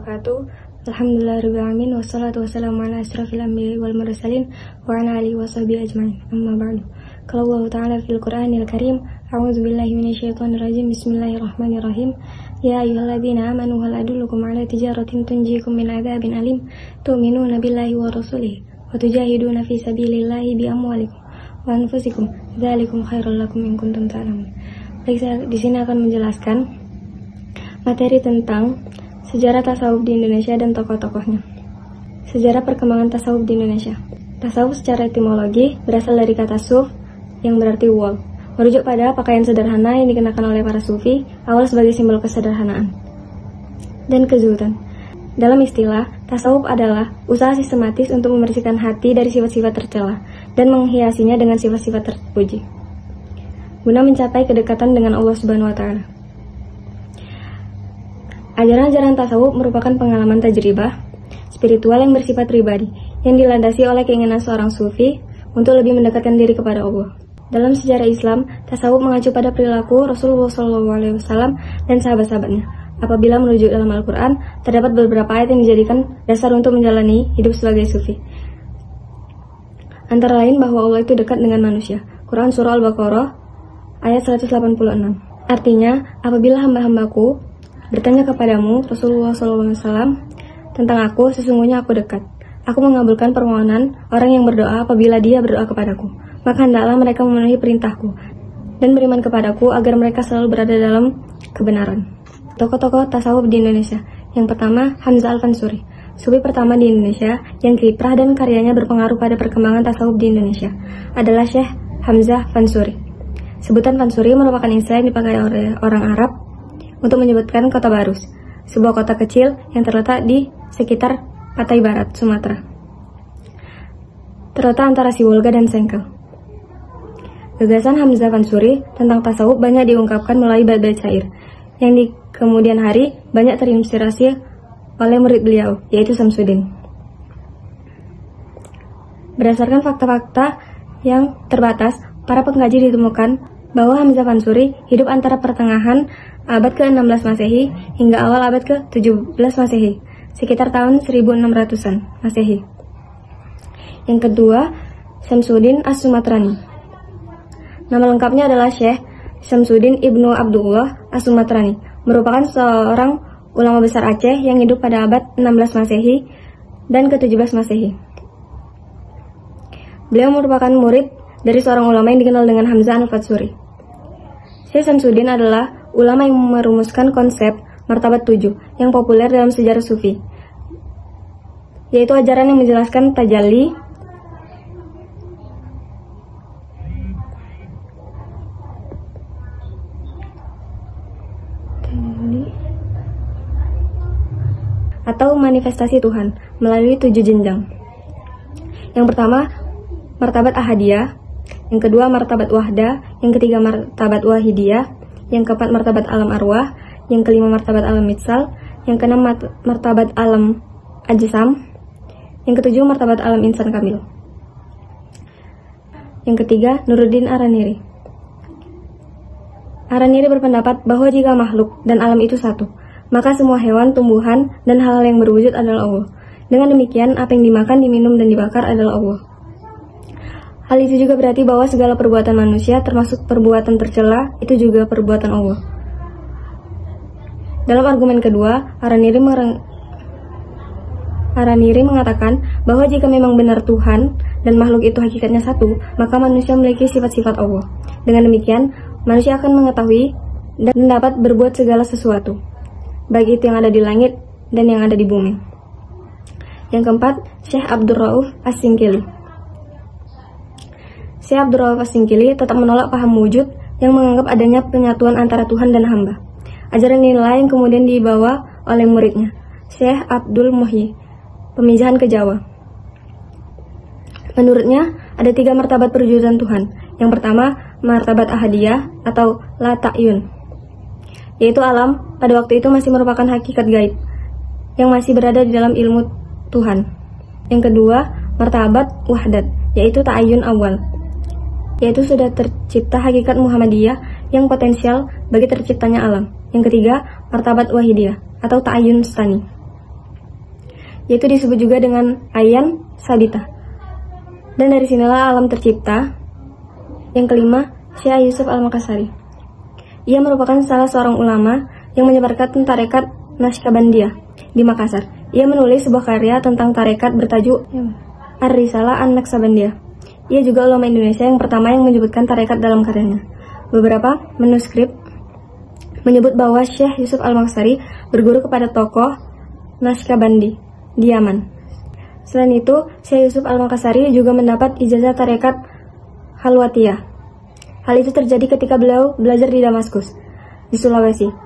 wabarakatuh. Alhamdulillahirrahmanirrahim. Wassalatu wassalamu ala asrafil anbiya'i wal mursalin wa ala alihi washabihi ajma'in. Amma ba'du. Qala Allah Ta'ala fil Qur'anil Karim, a'udzu billahi minasyaitonir rajim. Bismillahirrahmanirrahim. Ya ayyuhalladzina amanu hal adullukum ala tijaratin tunjikum min adzabin alim tu'minuna billahi wa rasulihi wa tujahiduna fi sabilillahi bi amwalikum wa anfusikum. Dzalikum khairul lakum in kuntum ta'lamun. Baik, saya di sini akan menjelaskan materi tentang sejarah tasawuf di Indonesia dan tokoh-tokohnya. Sejarah perkembangan tasawuf di Indonesia. Tasawuf secara etimologi berasal dari kata suf yang berarti wol, merujuk pada pakaian sederhana yang dikenakan oleh para sufi awal sebagai simbol kesederhanaan dan kezuhudan. Dalam istilah, tasawuf adalah usaha sistematis untuk membersihkan hati dari sifat-sifat tercela dan menghiasinya dengan sifat-sifat terpuji, guna mencapai kedekatan dengan Allah Subhanahu wa Ta'ala. Ajaran-ajaran tasawuf merupakan pengalaman tajribah spiritual yang bersifat pribadi, yang dilandasi oleh keinginan seorang sufi untuk lebih mendekatkan diri kepada Allah. Dalam sejarah Islam, tasawuf mengacu pada perilaku Rasulullah SAW dan sahabat-sahabatnya. Apabila merujuk dalam Al-Quran, terdapat beberapa ayat yang dijadikan dasar untuk menjalani hidup sebagai sufi. Antara lain bahwa Allah itu dekat dengan manusia. Quran Surah Al-Baqarah ayat 186. Artinya, apabila hamba-hambaku bertanya kepadamu, Rasulullah SAW, tentang aku, sesungguhnya aku dekat. Aku mengabulkan permohonan orang yang berdoa apabila dia berdoa kepadaku. Maka hendaklah mereka memenuhi perintahku dan beriman kepadaku agar mereka selalu berada dalam kebenaran. Tokoh-tokoh tasawuf di Indonesia. Yang pertama, Hamzah Al-Fansuri, sufi pertama di Indonesia yang kiprah dan karyanya berpengaruh pada perkembangan tasawuf di Indonesia adalah Syekh Hamzah Fansuri. Sebutan Fansuri merupakan istilah yang dipakai oleh orang Arab untuk menyebutkan kota Barus, sebuah kota kecil yang terletak di sekitar Pantai Barat, Sumatera, terletak antara Sibolga dan Sengkel. Gagasan Hamzah Fansuri tentang tasawuf banyak diungkapkan melalui bait-bait syair, yang di kemudian hari banyak terinspirasi oleh murid beliau, yaitu Samsudin. Berdasarkan fakta-fakta yang terbatas, para pengkaji ditemukan bahwa Hamzah Fansuri hidup antara pertengahan abad ke-16 Masehi hingga awal abad ke-17 Masehi, sekitar tahun 1600-an Masehi. Yang kedua, Syamsuddin As-Sumatrani. Nama lengkapnya adalah Syekh Syamsuddin Ibnu Abdullah As-Sumatrani, merupakan seorang ulama besar Aceh yang hidup pada abad 16 Masehi dan ke-17 Masehi. Beliau merupakan murid dari seorang ulama yang dikenal dengan Hamzah Al-Fansuri. Syekh Syamsuddin adalah ulama yang merumuskan konsep martabat 7 yang populer dalam sejarah sufi, yaitu ajaran yang menjelaskan tajalli, atau manifestasi Tuhan melalui 7 jenjang. Yang pertama, martabat ahadiyah, yang kedua martabat wahda, yang ketiga martabat wahidiyah, yang keempat martabat alam arwah, yang kelima martabat alam mitsal, yang keenam martabat alam ajsam, yang ketujuh martabat alam insan kamil. Yang ketiga, Nuruddin Araniri. Araniri berpendapat bahwa jika makhluk dan alam itu satu, maka semua hewan, tumbuhan, dan hal-hal yang berwujud adalah Allah. Dengan demikian, apa yang dimakan, diminum, dan dibakar adalah Allah. Hal itu juga berarti bahwa segala perbuatan manusia, termasuk perbuatan tercela, itu juga perbuatan Allah. Dalam argumen kedua, Araniri mengatakan bahwa jika memang benar Tuhan dan makhluk itu hakikatnya satu, maka manusia memiliki sifat-sifat Allah. Dengan demikian, manusia akan mengetahui dan dapat berbuat segala sesuatu, baik itu yang ada di langit dan yang ada di bumi. Yang keempat, Syekh Abdul Rauf As-Singkili. Syekh Abdul Rauf As-Singkili tetap menolak paham wujud yang menganggap adanya penyatuan antara Tuhan dan hamba. Ajaran inilah yang kemudian dibawa oleh muridnya, Syekh Abdul Muhyi, pemijahan ke Jawa. Menurutnya, ada 3 martabat perwujudan Tuhan. Yang pertama, martabat ahadiyah atau la ta'yun, yaitu alam pada waktu itu masih merupakan hakikat gaib yang masih berada di dalam ilmu Tuhan. Yang kedua, martabat wahdat, yaitu ta'ayun awal, yaitu sudah tercipta hakikat Muhammadiyah yang potensial bagi terciptanya alam. Yang ketiga, martabat wahidiyah atau ta'ayun stani, yaitu disebut juga dengan Ayan Sabita. Dan dari sinilah alam tercipta. Yang kelima, Syekh Yusuf Al-Makassari. Ia merupakan salah seorang ulama yang menyebarkan tarekat Naqsyabandiyah di Makassar. Ia menulis sebuah karya tentang tarekat bertajuk Ar-Risalah An-Naqsyabandiyah. Ia juga ulama Indonesia yang pertama yang menyebutkan tarekat dalam karyanya. Beberapa manuskrip menyebut bahwa Syekh Yusuf Al-Makassari berguru kepada tokoh Naqsyabandi di Yaman. Selain itu, Syekh Yusuf Al-Makassari juga mendapat ijazah tarekat Halwatiyah. Hal itu terjadi ketika beliau belajar di Damaskus, di Sulawesi.